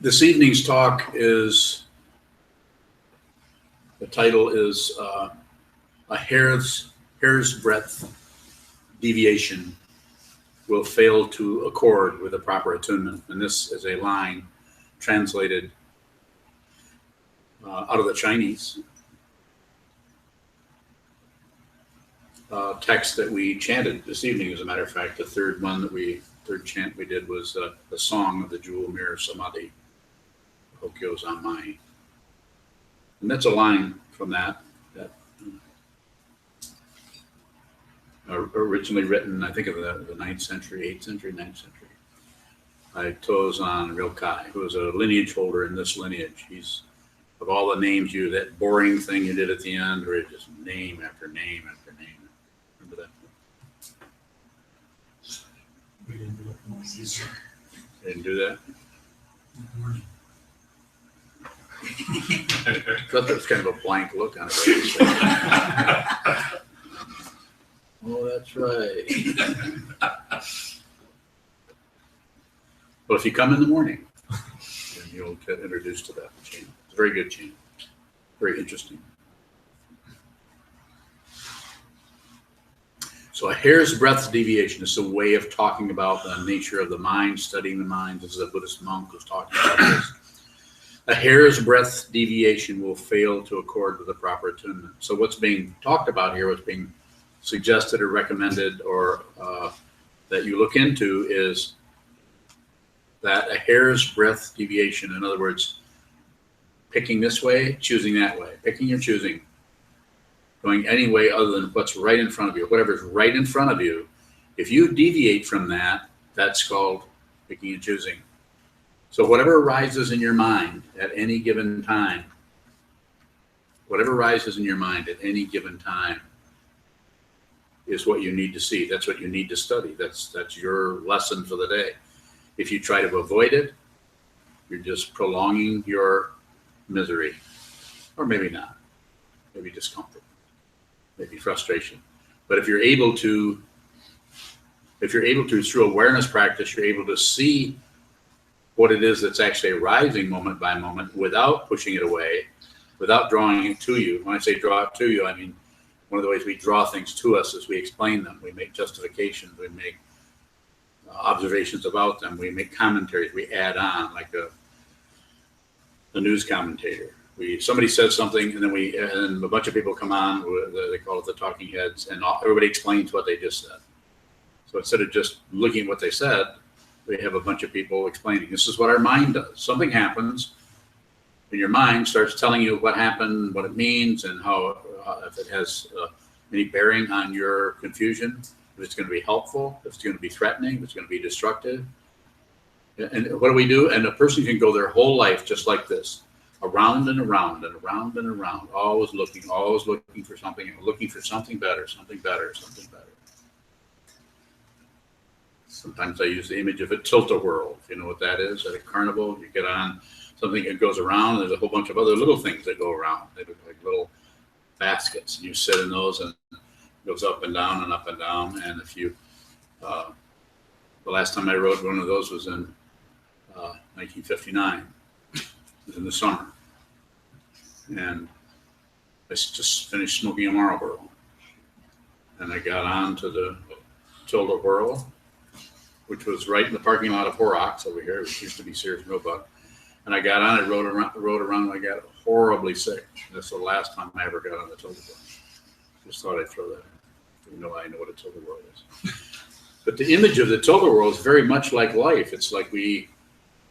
This evening's talk is, the title is a hair's breadth deviation will fail to accord with a proper attunement. And this is a line translated out of the Chinese text that we chanted this evening. As a matter of fact, the third chant we did was the song of the Jewel Mirror Samadhi, Sokuzan Mai. And that's a line from that originally written, I think, of the 9th century, 8th century, 9th century, by Sokuzan Rilkai, who was a lineage holder in this lineage. He's, of all the names, that boring thing you did at the end, where it just name after name after name. Remember that? We didn't do it. Didn't do that? I thought there was kind of a blank look on it. Oh, that's right. Well, if you come in the morning, then you'll get introduced to that chain. It's a very good chain. Very interesting. So a hair's breadth deviation is a way of talking about the nature of the mind, studying the mind. This is a Buddhist monk who's talking about this. A hair's breadth deviation will fail to accord with the proper attunement. So what's being talked about here, what's being suggested or recommended or that you look into is that a hair's breadth deviation, in other words, picking this way, choosing that way, picking or choosing, going any way other than what's right in front of you, whatever's right in front of you. If you deviate from that, that's called picking and choosing. So whatever arises in your mind at any given time, whatever arises in your mind at any given time is what you need to see. That's what you need to study. That's your lesson for the day. If you try to avoid it, you're just prolonging your misery, or maybe not, maybe discomfort, maybe frustration. But if you're able to, through awareness practice, you're able to see what it is that's actually arising moment by moment without pushing it away, without drawing it to you. When I say draw it to you, I mean, one of the ways we draw things to us is we explain them. We make justifications. We make observations about them. We make commentaries. We add on, like the news commentator. Somebody says something, and then a bunch of people come on. They call it the talking heads, and everybody explains what they just said. So instead of just looking at what they said, we have a bunch of people explaining. This is what our mind does. Something happens, and your mind starts telling you what happened, what it means, and how, if it has any bearing on your confusion, if it's going to be helpful, if it's going to be threatening, if it's going to be destructive. And what do we do? And a person can go their whole life just like this, around and around and around and around, always looking for something, looking for something better, something better, something better. Sometimes I use the image of a tilt-a-whirl. If you know what that is, at a carnival, you get on something that goes around, and there's a whole bunch of other little things that go around. They look like little baskets. You sit in those, and it goes up and down and up and down. And if you, the last time I rode one of those was in 1959. It was in the summer. And I just finished smoking a Marlboro. And I got on to the tilt-a-whirl, which was right in the parking lot of Horrocks over here, which used to be Sears Roebuck. And I got on it, rode around, and I got horribly sick. That's the last time I ever got on the tilt-a-whirl. Just thought I'd throw that in, even though I know what a tilt-a-whirl is. But the image of the tilt-a-whirl is very much like life. It's like we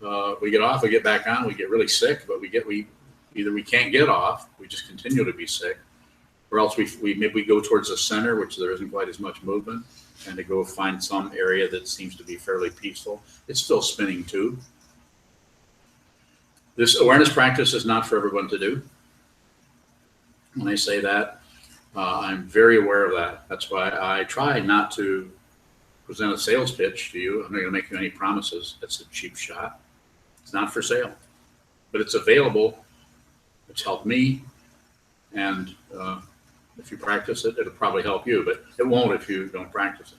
get off, we get back on, we get really sick, but either we can't get off, we just continue to be sick, or else maybe we go towards the center, which there isn't quite as much movement, and to go find some area that seems to be fairly peaceful. It's still spinning too. This awareness practice is not for everyone to do. When I say that, I'm very aware of that. That's why I try not to present a sales pitch to you. I'm not going to make you any promises. That's a cheap shot. It's not for sale, but it's available. It's helped me, and if you practice it, it'll probably help you, but it won't if you don't practice it.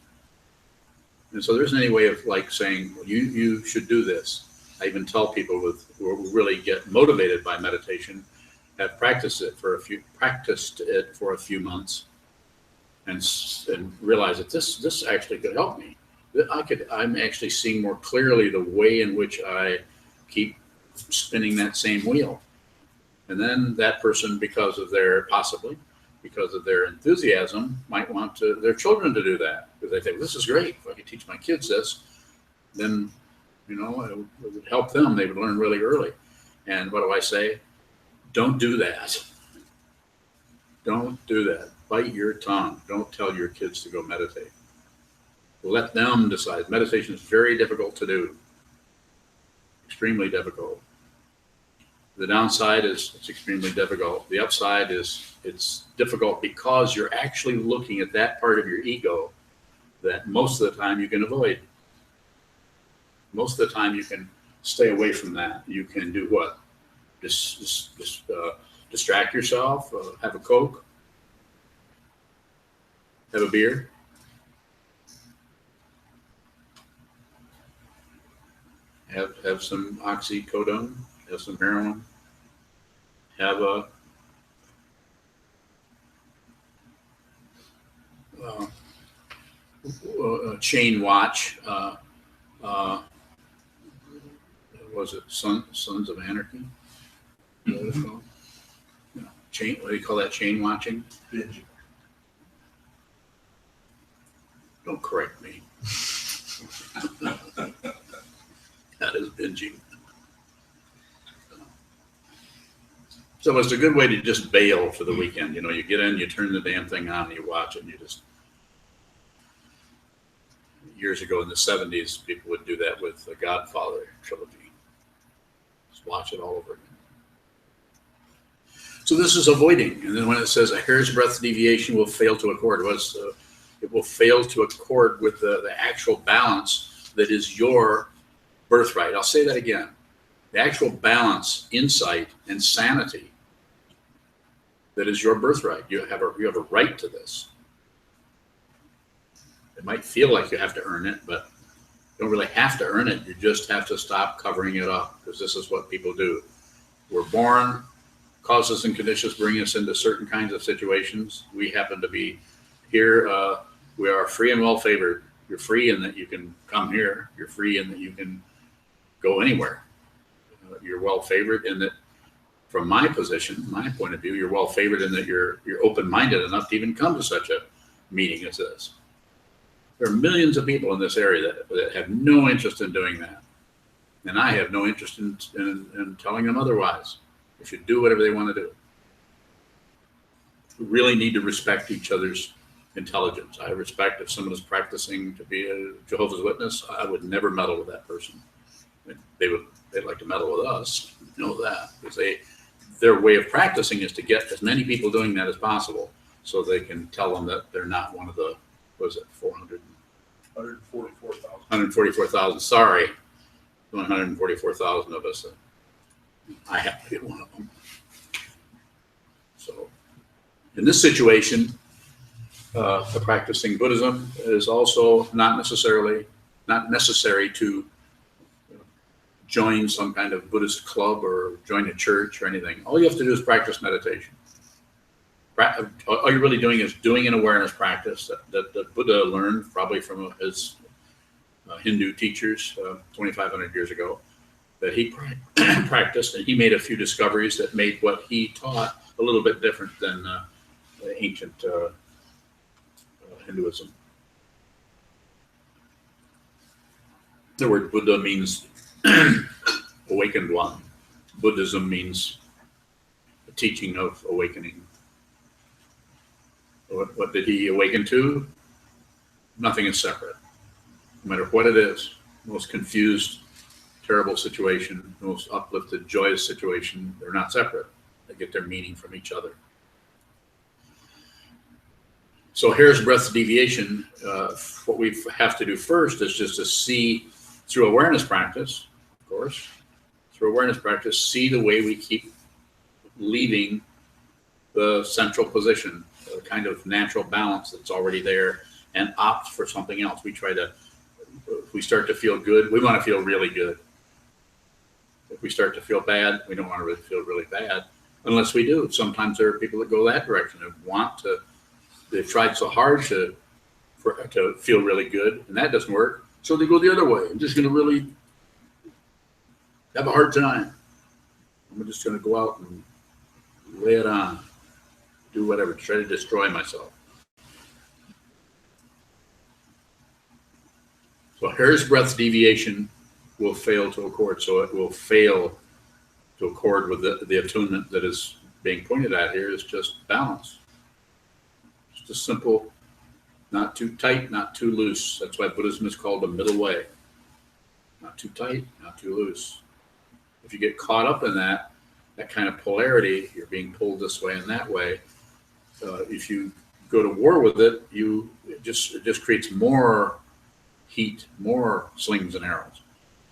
And so there isn't any way of like saying, well, you should do this. I even tell people who really get motivated by meditation, have practiced it for a few months, and realize that this actually could help me. I'm actually seeing more clearly the way in which I keep spinning that same wheel. And then that person, possibly because of their enthusiasm, might want their children to do that, because they think, this is great. If I could teach my kids this, then, it would help them. They would learn really early. And what do I say? Don't do that. Don't do that. Bite your tongue. Don't tell your kids to go meditate. Let them decide. Meditation is very difficult to do. Extremely difficult. The downside is it's extremely difficult. The upside is it's difficult because you're actually looking at that part of your ego that most of the time you can avoid. Most of the time you can stay away from that. You can do what? Just distract yourself, have a Coke, have a beer. Have some oxycodone, have some heroin, have a chain watch. Was it Sons of Anarchy? What is it called? No. What do you call that? Chain watching? Binge. Don't correct me. That is binging. So it's a good way to just bail for the weekend. You get in, you turn the damn thing on, and you watch it, and you just. Years ago in the 70s, people would do that with the Godfather trilogy. Just watch it all over again. So this is avoiding. And then when it says a hair's breadth deviation will fail to accord, it will fail to accord with the actual balance that is your birthright. I'll say that again. The actual balance, insight, and sanity that is your birthright. You have a right to this. It might feel like you have to earn it, but you don't really have to earn it. You just have to stop covering it up, because this is what people do. We're born, causes and conditions bring us into certain kinds of situations. We happen to be here. We are free and well favored. You're free in that you can come here. You're free in that you can go anywhere. You're well favored in that, from my position, my point of view, you're well favored in that you're open-minded enough to even come to such a meeting as this. There are millions of people in this area that have no interest in doing that. And I have no interest in telling them otherwise. They should do whatever they want to do. We really need to respect each other's intelligence. I respect if someone is practicing to be a Jehovah's Witness, I would never meddle with that person. They'd like to meddle with us, know that, because their way of practicing is to get as many people doing that as possible, so they can tell them that they're not one of the, what is it, 144,000. 144,000. Sorry, 144,000 of us. I have to be one of them. So, in this situation, practicing Buddhism is also not necessary to join some kind of Buddhist club or join a church or anything. All you have to do is practice meditation. All you're really doing is doing an awareness practice that Buddha learned probably from his Hindu teachers 2,500 years ago, that he practiced, and he made a few discoveries that made what he taught a little bit different than the ancient Hinduism. The word Buddha means awakened one. Buddhism means the teaching of awakening. What did he awaken to? Nothing is separate. No matter what it is, the most confused, terrible situation, the most uplifted, joyous situation, they're not separate. They get their meaning from each other. So hair's breadth deviation, what we have to do first is just to see, through awareness practice, of course, through awareness practice, see the way we keep leaving the central position, the kind of natural balance that's already there, and opt for something else. We try to, if we start to feel good, we want to feel really good. If we start to feel bad, we don't want to really feel really bad unless we do. Sometimes there are people that go that direction and want to, they've tried so hard to feel really good, and that doesn't work. So they go the other way. I'm just going to really have a hard time. I'm just going to go out and lay it on, do whatever, try to destroy myself. So hair's breadth deviation will fail to accord. So it will fail to accord with the attunement that is being pointed at here is just balance. Just a simple, not too tight, not too loose. That's why Buddhism is called the middle way. Not too tight, not too loose. If you get caught up in that kind of polarity, you're being pulled this way and that way. If you go to war with it, it just creates more heat, more slings and arrows,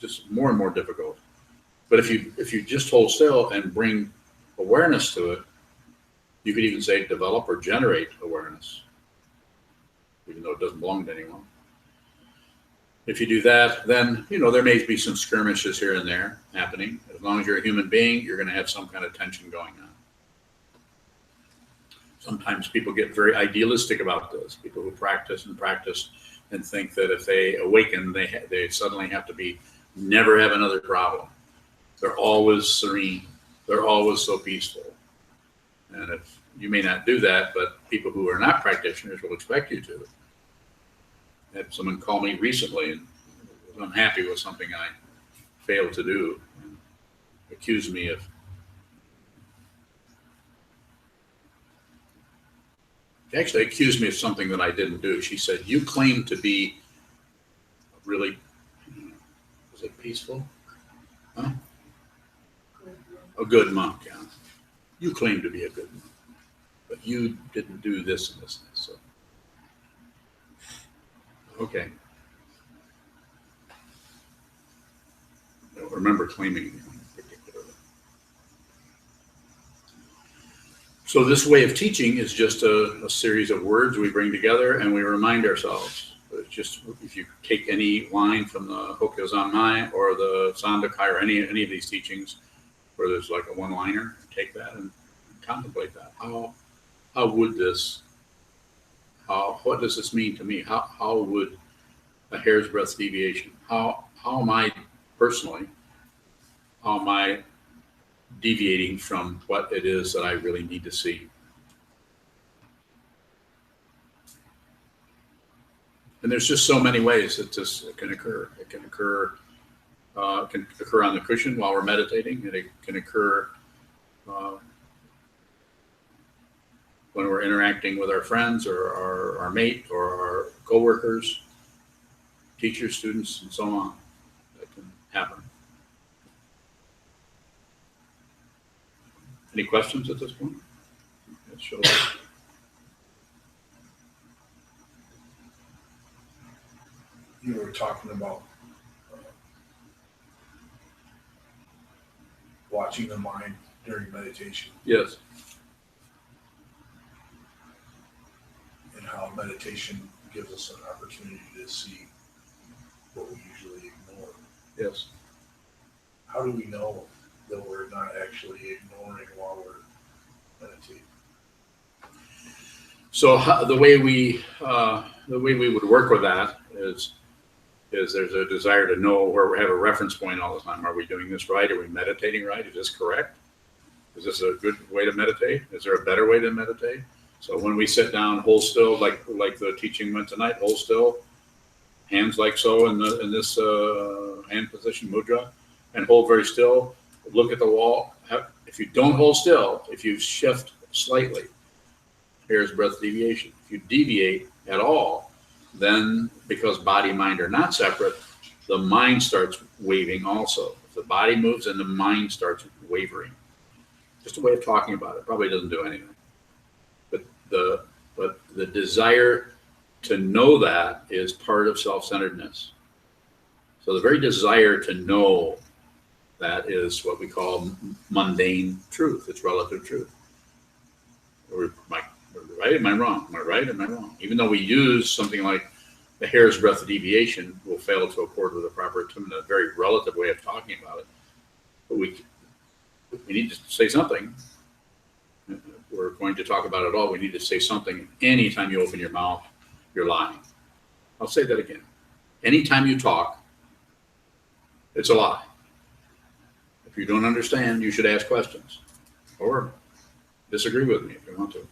just more and more difficult. But if you just hold still and bring awareness to it, you could even say develop or generate awareness, even though it doesn't belong to anyone. If you do that, then, there may be some skirmishes here and there happening. As long as you're a human being, you're going to have some kind of tension going on. Sometimes people get very idealistic about this. People who practice and think that if they awaken, they suddenly have to never have another problem. They're always serene. They're always so peaceful. And if you may not do that, but people who are not practitioners will expect you to. I had someone call me recently and was unhappy with something I failed to do and accused me of actually accused me of something that I didn't do. She said, "You claim to be really, was it peaceful? Huh? A good monk, yeah. You claim to be a good monk, but you didn't do this and this and this." So, okay. I don't remember claiming anything particularly. So this way of teaching is just a series of words we bring together and we remind ourselves. It's just, if you take any line from the Sokuzan or the Sandakai or any of these teachings where there's like a one-liner, take that and contemplate that. How would this, what does this mean to me? How would a hair's breadth deviation, how am I personally, how am I deviating from what it is that I really need to see? And there's just so many ways that this can occur. It can occur on the cushion while we're meditating, and it can occur when we're interacting with our friends or our mate or our coworkers, teachers, students, and so on. That can happen. Any questions at this point? You were talking about watching the mind during meditation. Yes. And how meditation gives us an opportunity to see what we usually ignore. Yes. How do we know that we're not actually ignoring while we're meditating? So the way we would work with that is there's a desire to know where we have a reference point all the time. Are we doing this right? Are we meditating right? Is this correct? Is this a good way to meditate? Is there a better way to meditate? So when we sit down, hold still, like the teaching went tonight, hold still, hands like so in this hand position, mudra, and hold very still. Look at the wall. If you don't hold still, if you shift slightly, here's breath deviation. If you deviate at all, then because body and mind are not separate, the mind starts waving also. If the body moves, and the mind starts wavering. Just a way of talking about it. Probably doesn't do anything. But the desire to know that is part of self-centeredness. So the very desire to know that is what we call mundane truth. It's relative truth. Am I right? Am I wrong? Am I right? Am I wrong? Even though we use something like the hair's breadth deviation will fail to accord with a proper attunement, a very relative way of talking about it. But we need to say something. If we're going to talk about it all. We need to say something. Anytime you open your mouth, you're lying. I'll say that again. Anytime you talk, it's a lie. If you don't understand, you should ask questions or disagree with me if you want to.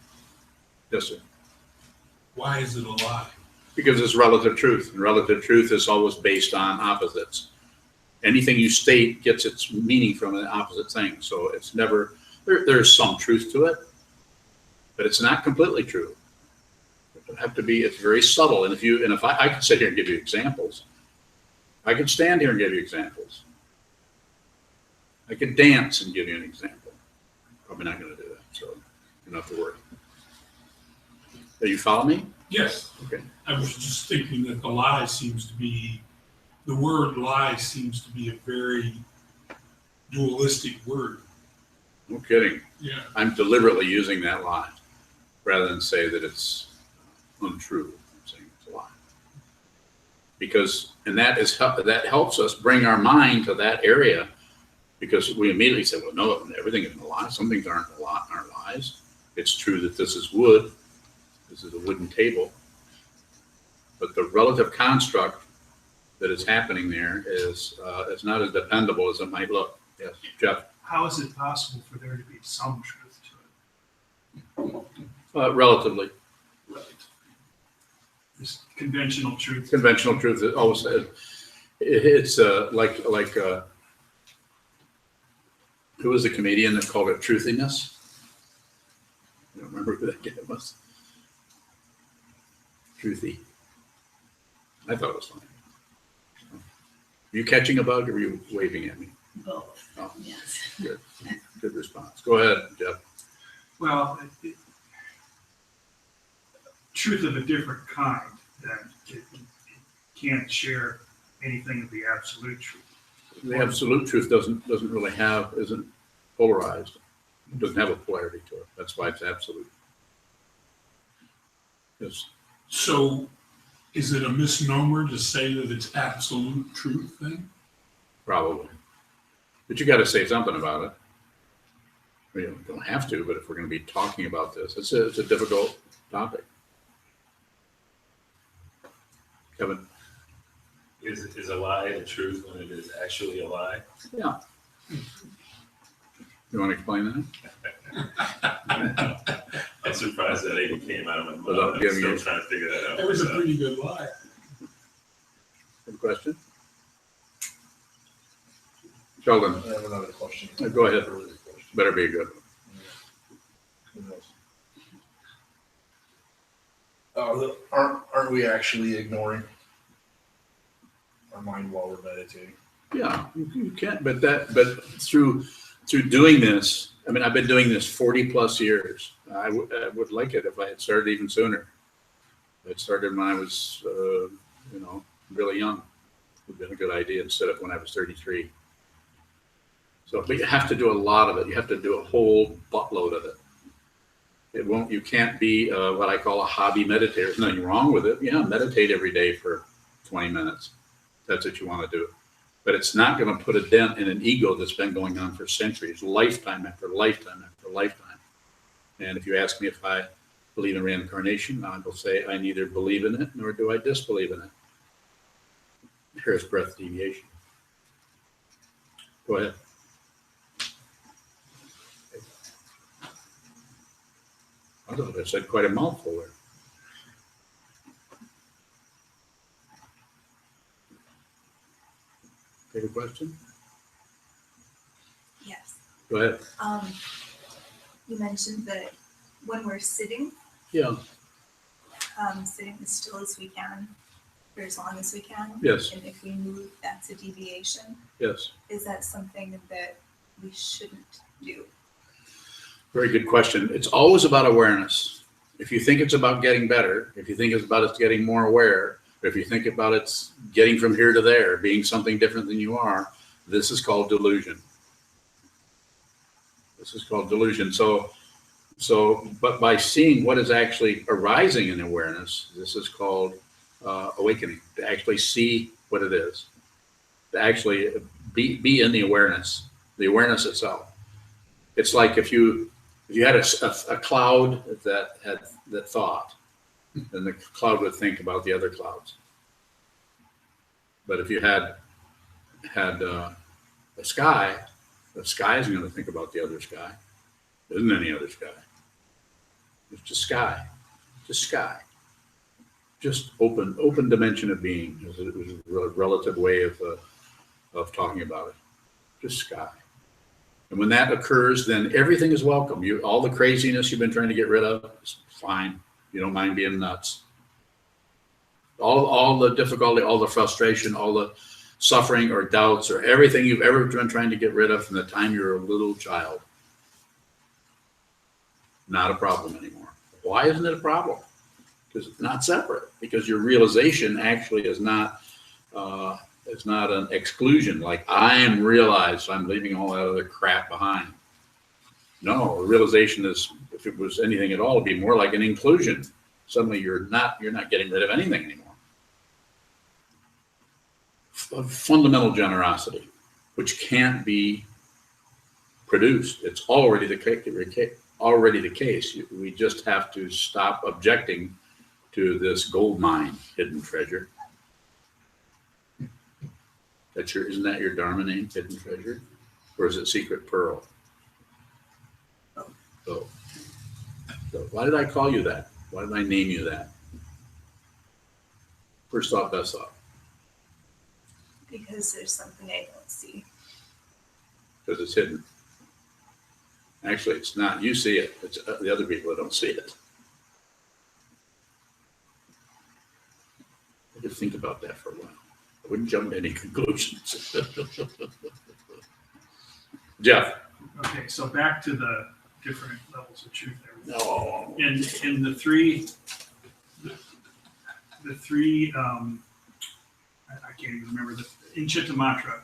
Yes, sir. Why is it a lie? Because it's relative truth, and relative truth is always based on opposites. Anything you state gets its meaning from an opposite thing. So it's never, there's some truth to it, but it's not completely true. It would have to be, it's very subtle. And if I could sit here and give you examples, I could stand here and give you examples. I could dance and give you an example. Probably not going to do that, so you don't have to worry. Do you follow me? Yes. Okay. I was just thinking that the word lie seems to be a very dualistic word. No kidding. Yeah. I'm deliberately using that lie rather than say that it's untrue. I'm saying it's a lie. Because, and that helps us bring our mind to that area, because we immediately say, well, no, everything isn't a lie. Some things aren't lies. It's true that this is wood. This is a wooden table. But the relative construct that is happening there is not as dependable as it might look. Yes, Jeff? How is it possible for there to be some truth to it? Relatively. Right. This conventional truth. Conventional truth is always, it's like who was the comedian that called it truthiness? I don't remember who that guy was. Truthy. I thought it was funny. Are you catching a bug or are you waving at me? Both. Oh, Yes. good. Good response. Go ahead, Jeff. Well, truth of a different kind, that it can't share anything of the absolute truth. The absolute truth isn't polarized. It doesn't have a polarity to it. That's why it's absolute. Yes. So is it a misnomer to say that it's absolute truth then? Probably. But you got to say something about it. We don't have to, but if we're going to be talking about this, it's a difficult topic. Kevin? Is a lie the truth when it is actually a lie? Yeah. You want to explain that? I'm surprised that even came out of my Without mouth. I'm giving still you- trying to figure that out. That was a myself. pretty good lie. Good question. Sheldon, I have another question. Go ahead. Earlier question. better be a good one. Who knows? Aren't we actually ignoring our mind while we're meditating? Yeah, you can't, but through doing this, I mean, I've been doing this 40 plus years. I would like it if I had started even sooner. It started when I was, really young. It would have been a good idea instead of when I was 33. So, but you have to do a lot of it. You have to do a whole buttload of it. You can't be what I call a hobby meditator. There's nothing wrong with it. Yeah, meditate every day for 20 minutes. That's what you want to do. But it's not going to put a dent in an ego that's been going on for centuries, lifetime after lifetime after lifetime. And if you ask me if I believe in reincarnation, I will say I neither believe in it nor do I disbelieve in it. Here's breath deviation. Go ahead. I thought I said quite a mouthful there. Take a question? Yes. Go ahead. You mentioned that when we're sitting, Yeah. sitting as still as we can for as long as we can. Yes. And if we move, that's a deviation. Yes. Is that something that we shouldn't do? Very good question. It's always about awareness. If you think it's about getting better, if you think it's about it's getting more aware, if you think about it's getting from here to there, being something different than you are, this is called delusion. This is called delusion. But by seeing what is actually arising in awareness, this is called awakening, to actually see what it is, to actually be in the awareness. the awareness itself. It's like if you had a cloud that thought, then the cloud would think about the other clouds. But if you had a sky, the sky isn't going to think about the other sky. There isn't any other sky. It's just sky, just sky, just open dimension of being. It was a relative way of talking about it. Just sky. And when that occurs, then everything is welcome. All the craziness you've been trying to get rid of is fine. You don't mind being nuts. All the difficulty, all the frustration, all the suffering or doubts or everything you've ever been trying to get rid of from the time you're a little child. Not a problem anymore. Why isn't it a problem? Because it's not separate. Because your realization actually is not an exclusion. Like I am realized, so I'm leaving all that other crap behind. No, the realization is, if it was anything at all, it'd be more like an inclusion. Suddenly you're not getting rid of anything anymore. Fundamental generosity, which can't be produced. It's already the case. We just have to stop objecting to this gold mine, hidden treasure. Isn't that your Dharma name, hidden treasure? Or is it secret pearl? So why did I call you that? Why did I name you that? First thought, best thought. Because there's something I don't see. Because it's hidden. Actually, it's not. You see it. It's the other people that don't see it. I could think about that for a while. I wouldn't jump to any conclusions. Jeff. Okay, so back to the different levels of truth there. No. In the three, I can't even remember in Chitta Mantra,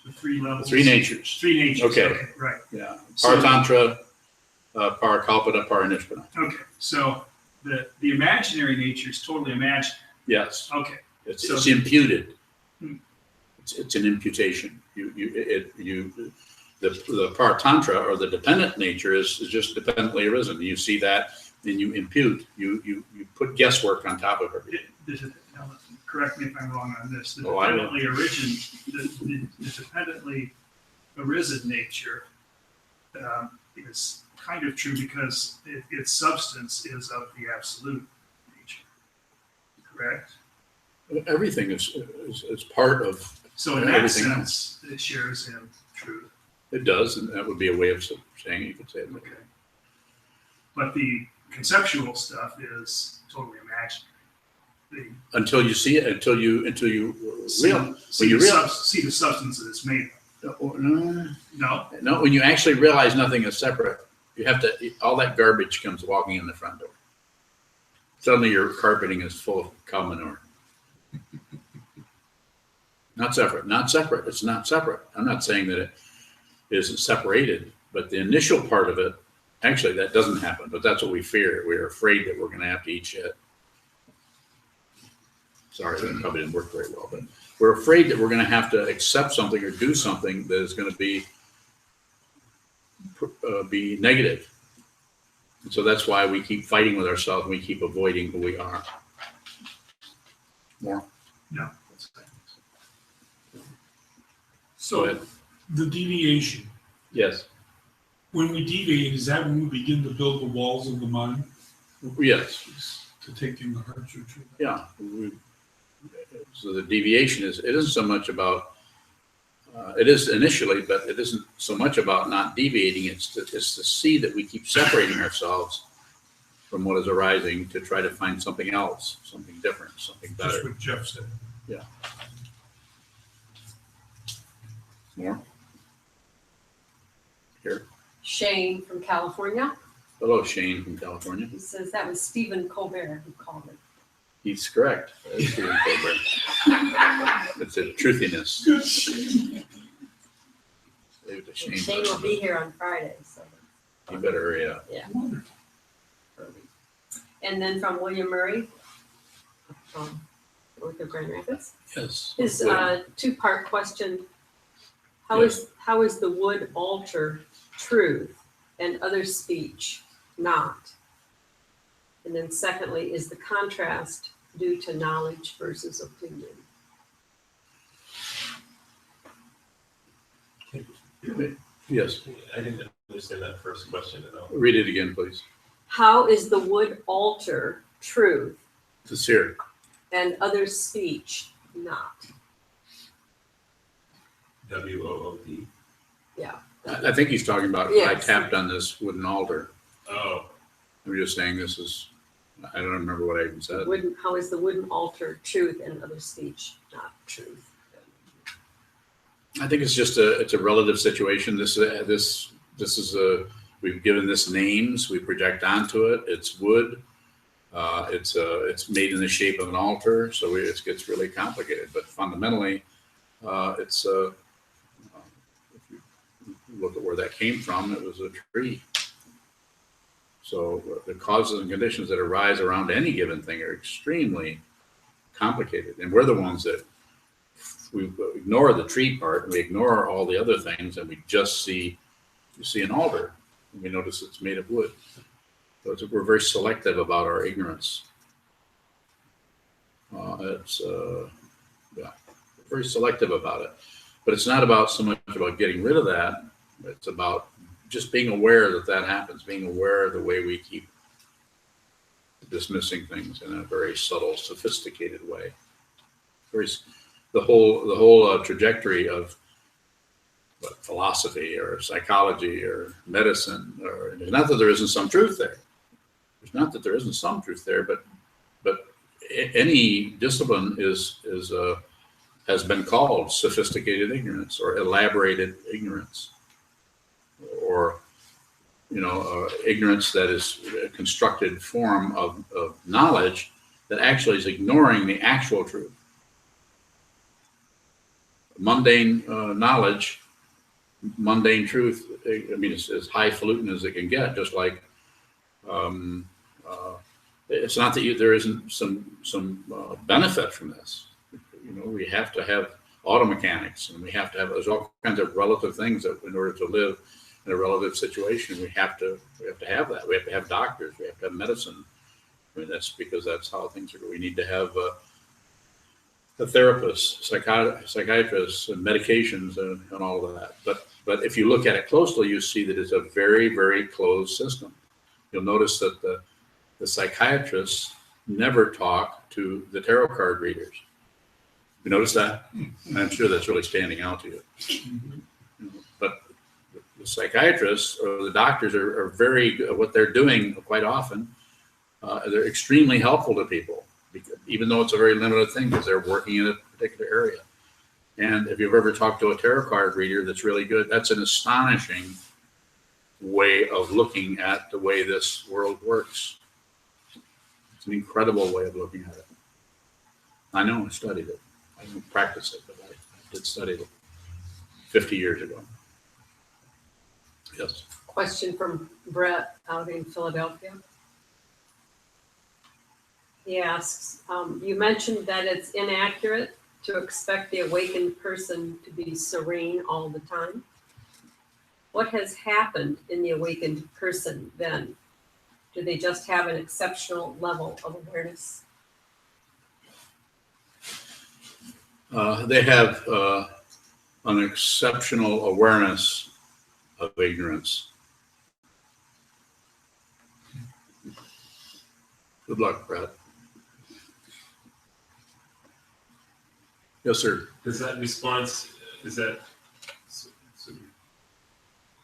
the three levels. Three natures. Three natures. Okay. Right. Yeah. So- Paratantra, Parakalpana, Paranishpana. Okay, so the imaginary nature is totally imagined. Yes. Okay. It's imputed. Hmm. It's an imputation. The Paratantra, or the dependent nature, is just dependently arisen. You see that, then you impute. You put guesswork on top of everything. Now, correct me if I'm wrong on this. The dependently arisen nature is kind of true because its substance is of the absolute nature. Correct? Everything is part of. So in that everything sense, it shares in truth. It does, and that would be a way of saying it. You could say it. Okay. But the conceptual stuff is totally imaginary. Until you see it, until you See the substance that it's made of. No. When you actually realize nothing is separate, you have to. All that garbage comes walking in the front door. Suddenly, your carpeting is full of cow manure. Not separate. Not separate. It's not separate. I'm not saying that it isn't separated, but the initial part of it, actually, that doesn't happen. But that's what we fear. We're afraid that we're going to have to eat shit. Sorry, that probably didn't work very well, but we're afraid that we're going to have to accept something or do something that is going to be negative. And so that's why we keep fighting with ourselves and we keep avoiding who we are. More? No. So the deviation, Yes. when we deviate, is that when we begin to build the walls of the mind Yes. to take in the heart truth? Yeah. So the deviation it isn't so much about, it is initially, but it isn't so much about not deviating. It's to see that we keep separating ourselves from what is arising to try to find something else, something different, something better. Just what Jeff said. Yeah. More? Here. Shane from California. Hello, Shane from California. He says that was Stephen Colbert who called it. He's correct. That's Stephen Colbert. It's a truthiness. Good Shane. Save it to And Shane. Shane will be here on Friday, so. You better hurry up. Yeah. Wonderful. And then from William Murray, north of Grand Rapids. Yes. His two-part question. How is the wood altar truth and other speech not? And then secondly, is the contrast due to knowledge versus opinion? Yes, I didn't understand that first question at all. read it again, please. How is the wood altar truth Sincere. and other speech not? WOOD. Yeah. I think he's talking about when I Yes. tapped on this wooden altar. Oh, I'm just saying this is, I don't remember what I even said. How is the wooden altar truth and other speech not truth? I think it's just it's a relative situation. This is we've given this names, we project onto it. It's wood. It's made in the shape of an altar, so it gets really complicated. But fundamentally, if you look at where that came from, it was a tree. So the causes and conditions that arise around any given thing are extremely complicated, and we're the ones that we ignore the tree part, and we ignore all the other things, and we just see an altar, and we notice it's made of wood. So we're very selective about our ignorance. Very selective about it. But it's not about so much about getting rid of that. It's about just being aware that that happens, being aware of the way we keep dismissing things in a very subtle, sophisticated way. The whole trajectory of philosophy or psychology or medicine, or it's not that there isn't some truth there. It's not that there isn't some truth there, but any discipline has been called sophisticated ignorance or elaborated ignorance, or ignorance that is a constructed form of knowledge that actually is ignoring the actual truth. Mundane knowledge, mundane truth, I mean, it's as highfalutin as it can get, just like it's not that there isn't some benefit from this. We have to have auto mechanics, and there's all kinds of relative things that in order to live in a relative situation, we have to have that. We have to have doctors, we have to have medicine. I mean, that's because that's how things are. We need to have a therapist, psychiatrists, and medications, and all of that. But if you look at it closely, you see that it's a very, very closed system. You'll notice that the psychiatrists never talk to the tarot card readers. You notice that? I'm sure that's really standing out to you. But the psychiatrists or the doctors are very good at what they're doing quite often. They're extremely helpful to people, even though it's a very limited thing, because they're working in a particular area. And if you've ever talked to a tarot card reader that's really good, that's an astonishing way of looking at the way this world works. It's an incredible way of looking at it. I know, I studied it. I didn't practice it, but I did study it 50 years ago. Yes. Question from Brett out in Philadelphia. He asks, you mentioned that it's inaccurate to expect the awakened person to be serene all the time. What has happened in the awakened person then? Do they just have an exceptional level of awareness? They have an exceptional awareness of ignorance. Good luck, Brad. Yes, sir. does that response,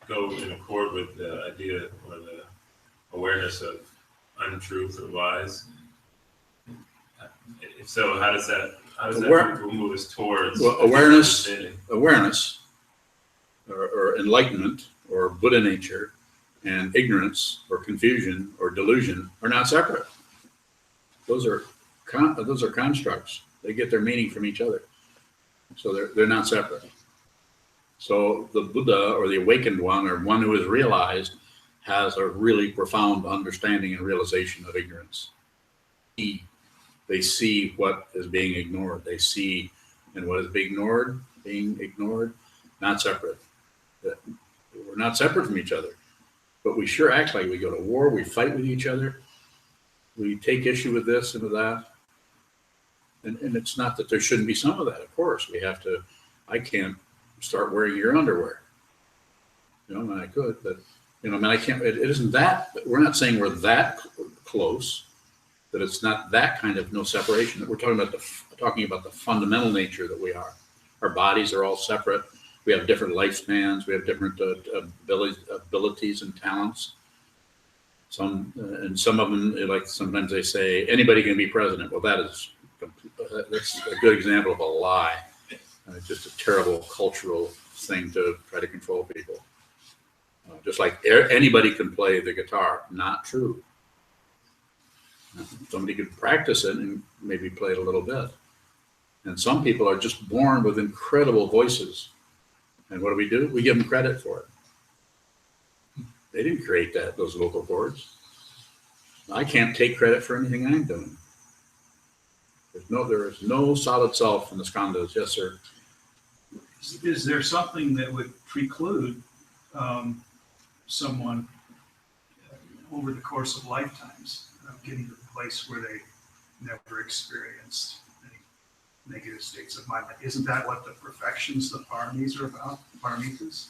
go in accord with the idea or the awareness of untruth or lies? If so, how does that move us towards awareness, understanding? or enlightenment, or Buddha nature, and ignorance, or confusion, or delusion are not separate. Those are constructs. They get their meaning from each other, so they're not separate. So the Buddha, or the awakened one, or one who is realized, has a really profound understanding and realization of ignorance. They see what is being ignored. They see, and what is being ignored, not separate. That we're not separate from each other, but we sure act like we go to war. We fight with each other. We take issue with this and with that. And it's not that there shouldn't be some of that. Of course, we have to. I can't start wearing your underwear. You know, I mean, I could, but you know, I mean, I can't. It isn't that. We're not saying we're that close. That it's not that kind of no separation. That we're talking about the fundamental nature that we are. Our bodies are all separate. We have different lifespans. We have different abilities and talents. Some and some of them, like sometimes they say anybody can be president. Well, that's a good example of a lie. Just a terrible cultural thing to try to control people. Just like anybody can play the guitar. Not true. Somebody could practice it and maybe play it a little bit. And some people are just born with incredible voices. And what do? We give them credit for it. They didn't create those vocal cords. I can't take credit for anything I'm doing. There is no solid self in the skandhas. Yes, sir. Is there something that would preclude someone over the course of lifetimes getting to the place where they never experienced any negative states of mind? Isn't that what the perfections, the paramis are about? Paramitas?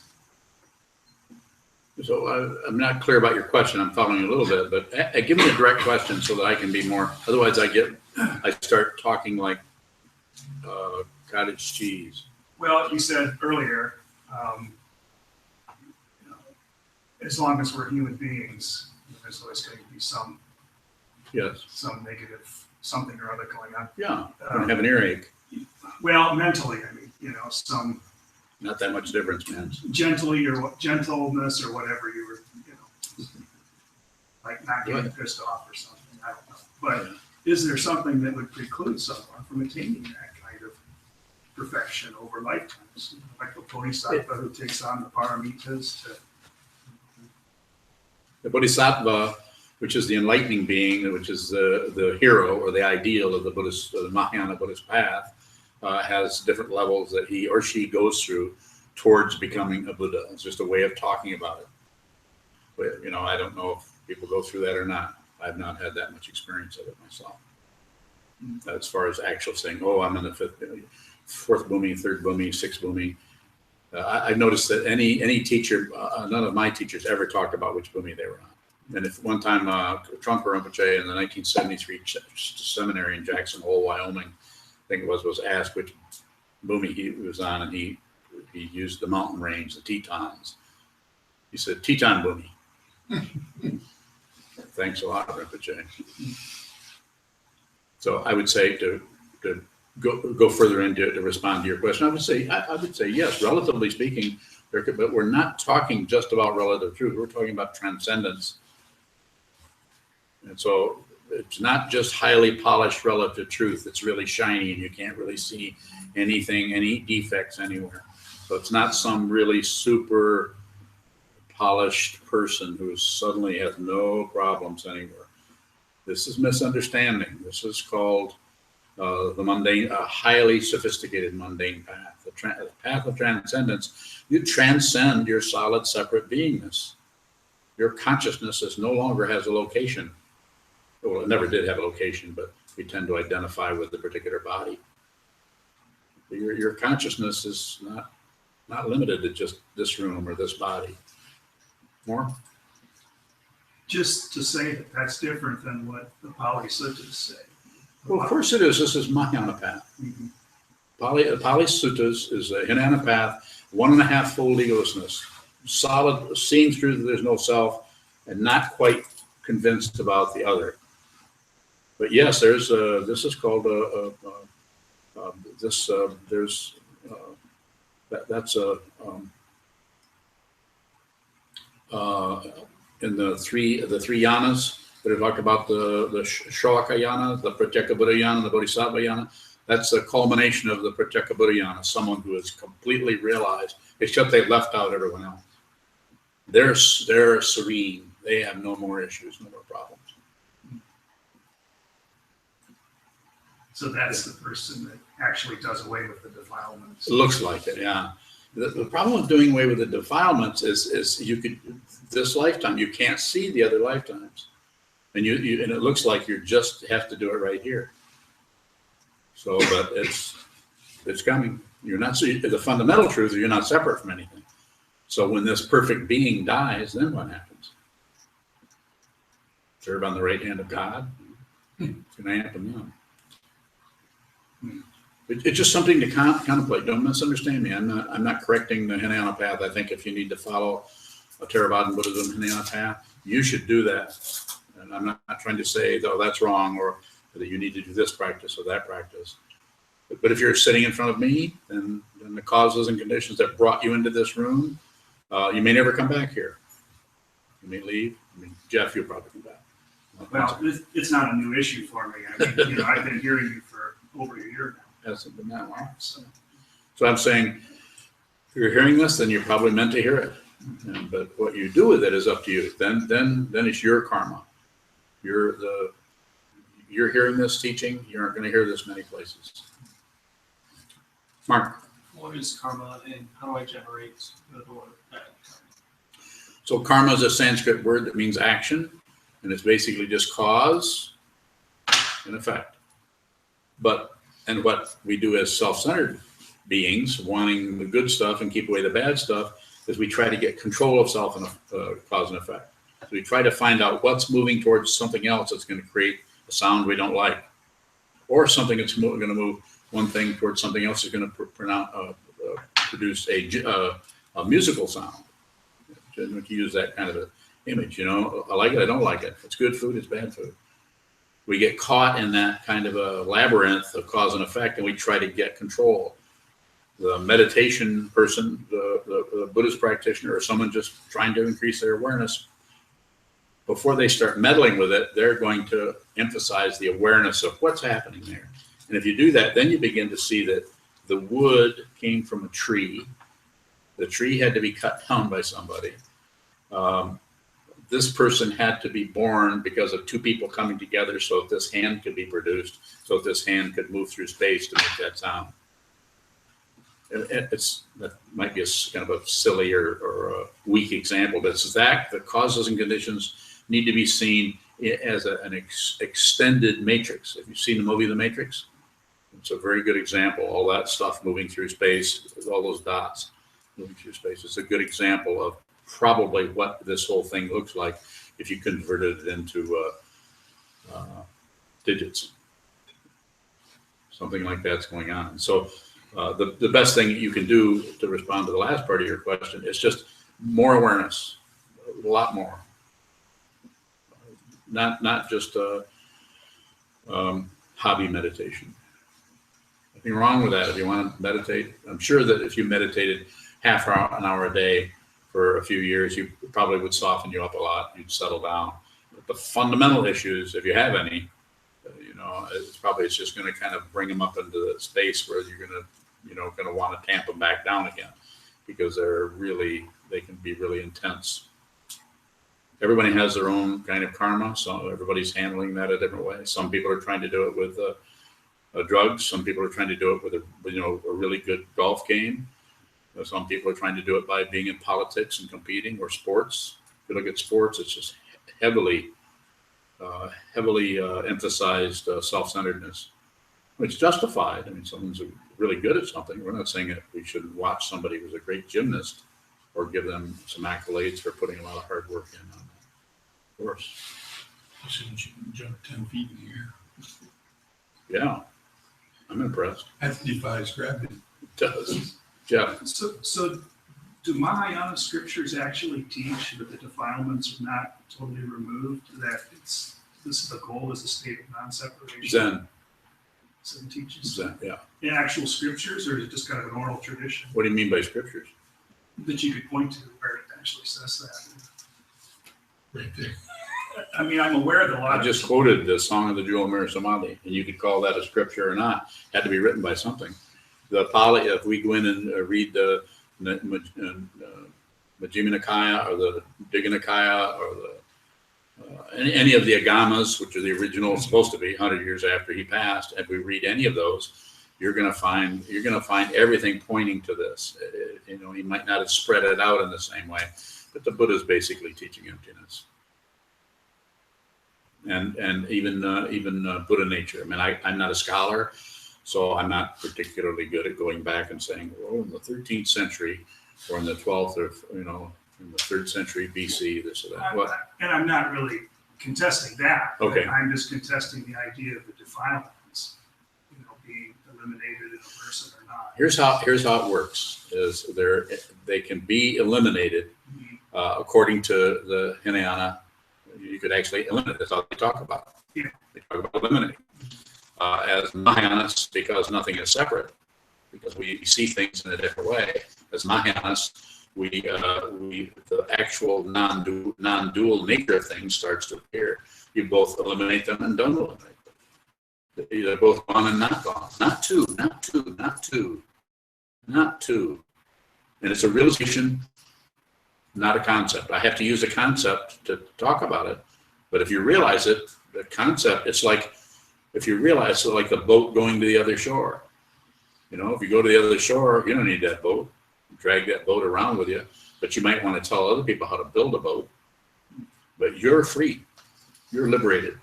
So I'm not clear about your question. I'm following a little bit, but give me a direct question so that I can be more. Otherwise, I start talking like cottage cheese. Well, you said earlier, as long as we're human beings, there's always going to be some negative something or other going on. Yeah, I don't have an earache. Well, mentally, I mean, some. Not that much difference, man. Gentleness or whatever you were, like not getting pissed off or something. I don't know. But is there something that would preclude someone from attaining that kind of perfection over lifetimes? Like the Bodhisattva who takes on the paramitas The Bodhisattva, which is the enlightening being, which is the hero or the ideal of the Buddhist, the Mahayana Buddhist path, has different levels that he or she goes through towards becoming a Buddha. It's just a way of talking about it. But, I don't know if people go through that or not. I've not had that much experience of it myself. As far as actual saying, oh, I'm in the fourth bhumi, third bhumi, sixth bhumi. I've noticed that any teacher, none of my teachers ever talked about which bhumi they were on. And if one time, Trungpa Rinpoche in the 1973 seminary in Jackson Hole, Wyoming, I think it was asked which bhumi he was on, and he used the mountain range, the Tetons. He said, Teton bhumi. Thanks a lot, Rinpoche. So I would say to go further into to respond to your question, I would say yes, relatively speaking, but we're not talking just about relative truth. We're talking about transcendence. And so it's not just highly polished relative truth. It's really shiny and you can't really see anything, any defects anywhere. So it's not some really super polished person who suddenly has no problems anywhere. This is misunderstanding. This is called the mundane, a highly sophisticated mundane path. The path of transcendence, you transcend your solid separate beingness. Your consciousness no longer has a location. Well, it never did have a location, but we tend to identify with the particular body. Your consciousness is not limited to just this room or this body. More? just to say that that's different than what the Pali Suttas say. Well, of course it is. This is Mahayana path. Mhm. Pali Suttas is a Hinayana path, 1.5-fold egolessness, solid, seeing through that there's no self, and not quite convinced about the other. But yes, there's this is called in the three yanas that are talked about, the Shoaka yana, the Pratyeka Buddha yana, the Bodhisattva yana. That's the culmination of the Pratyeka Buddha yana, someone who is completely realized, except they've left out everyone else. They're serene. They have no more issues, no more problems. So that's the person that actually does away with the defilements. It looks like it, yeah. The problem with doing away with the defilements is you could, this lifetime, you can't see the other lifetimes. And and it looks like you just have to do it right here. So, but it's coming. You're not, the fundamental truth is you're not separate from anything. So when this perfect being dies, then what happens? Serve on the right hand of God? It's going to happen now. It's just something to contemplate. Don't misunderstand me. I'm not correcting the Hinayana path. I think if you need to follow a Theravada Buddhism Hinayana path, you should do that. And I'm not trying to say, oh, that's wrong, or that you need to do this practice or that practice. But if you're sitting in front of me, then the causes and conditions that brought you into this room, you may never come back here. You may leave. I mean, Jeff, you'll probably come back. Well, it's not a new issue for me. I mean, I've been hearing you for over a year now. Hasn't been that long. So I'm saying, if you're hearing this, then you're probably meant to hear it. But what you do with it is up to you. Then it's your karma. You're hearing this teaching. You aren't going to hear this many places. Mark. What is karma, and how do I generate good or bad karma? So karma is a Sanskrit word that means action, and it's basically just cause and effect. And what we do as self-centered beings, wanting the good stuff and keep away the bad stuff, is we try to get control of self and cause and effect. So we try to find out what's moving towards something else that's going to create a sound we don't like, or something that's going to move one thing towards something else is going to produce a musical sound. You use that kind of an image, I like it, I don't like it. It's good food, it's bad food. We get caught in that kind of a labyrinth of cause and effect, and we try to get control. The meditation person, the Buddhist practitioner, or someone just trying to increase their awareness, before they start meddling with it, they're going to emphasize the awareness of what's happening there. And if you do that, then you begin to see that the wood came from a tree. The tree had to be cut down by somebody. This person had to be born because of two people coming together so that this hand could be produced, so that this hand could move through space to make that sound. That might be a kind of a silly or a weak example, but it's that the causes and conditions need to be seen as an extended matrix. Have you seen the movie The Matrix? It's a very good example. All that stuff moving through space, all those dots moving through space. It's a good example of probably what this whole thing looks like if you converted it into digits. Something like that's going on. So the best thing you can do to respond to the last part of your question is just more awareness, a lot more. Not just hobby meditation. Nothing wrong with that if you want to meditate. I'm sure that if you meditated half an hour a day for a few years, you probably would soften you up a lot. You'd settle down. But the fundamental issues, if you have any, it's just going to kind of bring them up into the space where you're going to want to tamp them back down again, because they can be really intense. Everybody has their own kind of karma, so everybody's handling that a different way. Some people are trying to do it with drugs. Some people are trying to do it with a really good golf game. Some people are trying to do it by being in politics and competing, or sports. If you look at sports, it's just heavily emphasized self-centeredness, which is justified. I mean, someone's really good at something. We're not saying that we should watch somebody who's a great gymnast or give them some accolades for putting a lot of hard work in on that. Of course. Shouldn't you jump 10 feet in the air? Yeah, I'm impressed. That defies gravity. It does. Jeff. So do Mahayana scriptures actually teach that the defilements are not totally removed, that the goal is a state of non-separation? Zen. Zen teaches Zen, yeah. in actual scriptures, or is it just kind of an oral tradition What do you mean by scriptures? that you could point to where it actually says that? Right there. I mean, I'm aware that a lot I just quoted the Song of the Jewel Mirror Samadhi, and you could call that a scripture or not. It had to be written by something. The Pali, if we go in and read the Majjhima Nikaya or the Digha Nikaya or any of the Agamas, which are the original, supposed to be 100 years after he passed, if we read any of those, you're gonna find everything pointing to this. You know, he might not have spread it out in the same way, but the Buddha is basically teaching emptiness. And even Buddha nature. I mean, I'm not a scholar, so I'm not particularly good at going back and saying, well, in the 13th century or in the 12th or, you know, in the 3rd century BC, this or that. Well, And I'm not really contesting that. Okay. I'm just contesting the idea of the defilements, you know, being eliminated in a person or not. here's how it works: is they can be eliminated according to the Hinayana. You could actually eliminate. That's all they talk about. Yeah. They talk about eliminating. As Mahayanas, because nothing is separate, because we see things in a different way. As Mahayanas, the actual non-dual nature of things starts to appear. You both eliminate them and don't eliminate them. They're both gone and not gone. Not two. And it's a realization, not a concept. I have to use a concept to talk about it. But if you realize it, the concept, it's like, if you realize, like the boat going to the other shore. You know, if you go to the other shore, you don't need that boat. Drag that boat around with you. But you might want to tell other people how to build a boat. But you're free. You're liberated.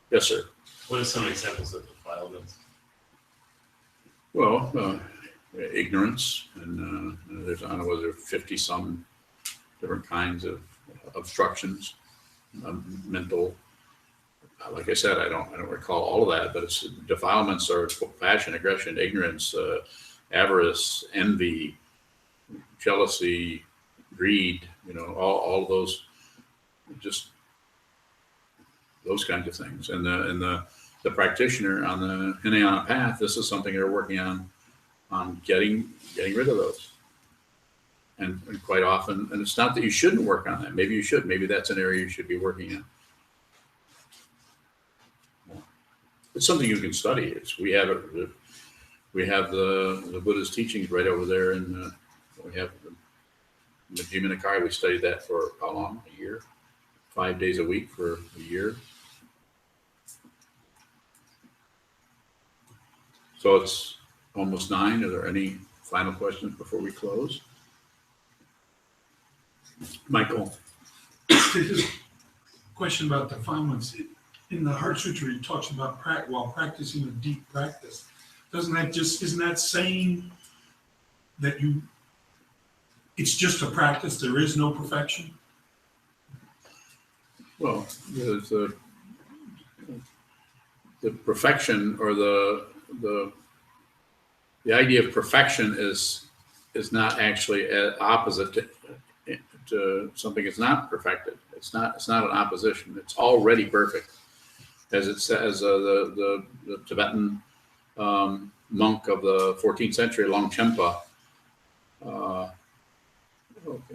Yes, sir. What are some examples of defilements? Well, ignorance, and there's, I don't know, there 50-some different kinds of obstructions, mental. Like I said, I don't recall all of that, but it's defilements are passion, aggression, ignorance, avarice, envy, jealousy, greed. You know, all of those, just those kinds of things. And the practitioner on the Hinayana path, this is something they're working on getting rid of those. And quite often, and it's not that you shouldn't work on that. Maybe you should. Maybe that's an area you should be working in. It's something you can study. We have the Buddha's teachings right over there, and we have the Majjhima Nikaya. We studied that for how long? A year, 5 days a week for a year. So it's almost 9. Are there any final questions before we close? Michael. Question about defilements. In the Heart Sutra, he talks about while practicing a deep practice. Isn't that saying that it's just a practice, there is no perfection? Well, there's the perfection, or the idea of perfection is not actually opposite to something that's not perfected. It's not an opposition. It's already perfect. As it says, the Tibetan monk of the 14th century, Longchenpa,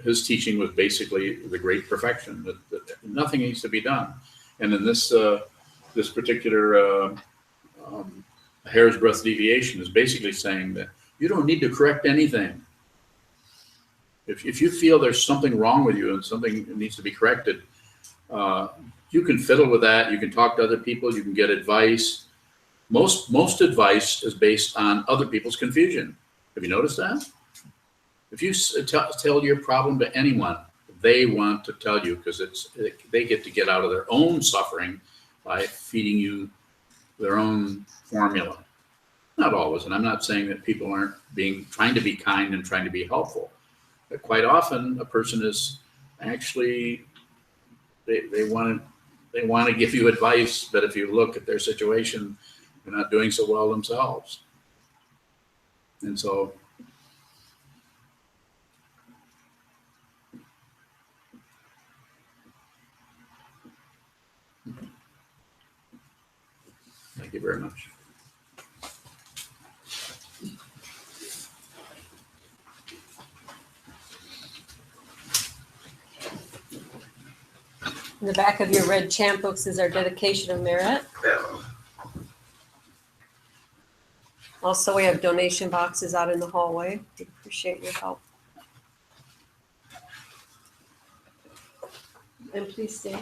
his teaching was basically the great perfection, that nothing needs to be done. And in this particular hair's breadth deviation is basically saying that you don't need to correct anything. If you feel there's something wrong with you and something needs to be corrected, you can fiddle with that. You can talk to other people. You can get advice. Most advice is based on other people's confusion. Have you noticed that? If you tell your problem to anyone, they want to tell you, because they get to get out of their own suffering by feeding you their own formula. Not always, and I'm not saying that people aren't trying to be kind and trying to be helpful. But quite often, a person is actually they want to give you advice, but if you look at their situation, they're not doing so well themselves. And so, thank you very much. In the back of your red chant books is our dedication of merit. Also, we have donation boxes out in the hallway. We appreciate your help. And please stay.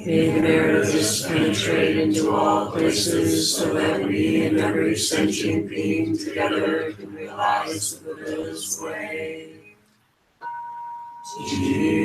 May the merit of this penetrate into all places, so that we and every sentient being together can realize the Buddha's way. Jewel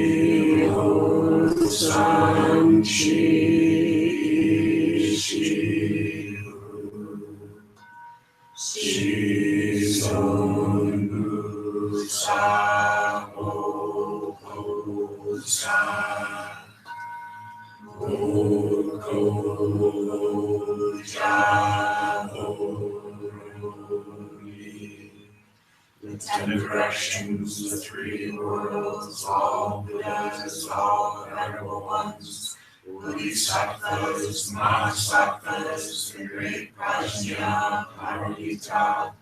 The 10 directions, the 3 worlds, all Buddhas, all venerable ones, Bodhisattvas, Mahasattvas, the great Prajna, Paramita.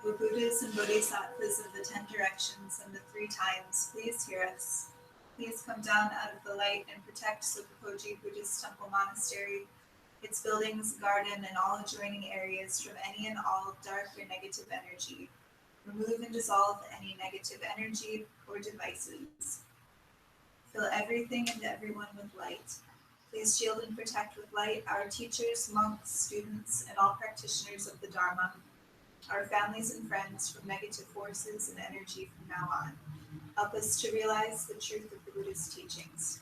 O Buddhas and Bodhisattvas of the 10 directions and the 3 times, please hear us. Please come down out of the light and protect Sokokoji Buddhist Temple Monastery, its buildings, garden, and all adjoining areas from any and all dark or negative energy. Remove and dissolve any negative energy or devices. Fill everything and everyone with light. Please shield and protect with light our teachers, monks, students, and all practitioners of the Dharma, our families and friends from negative forces and energy from now on. Help us to realize the truth of the Buddhist teachings.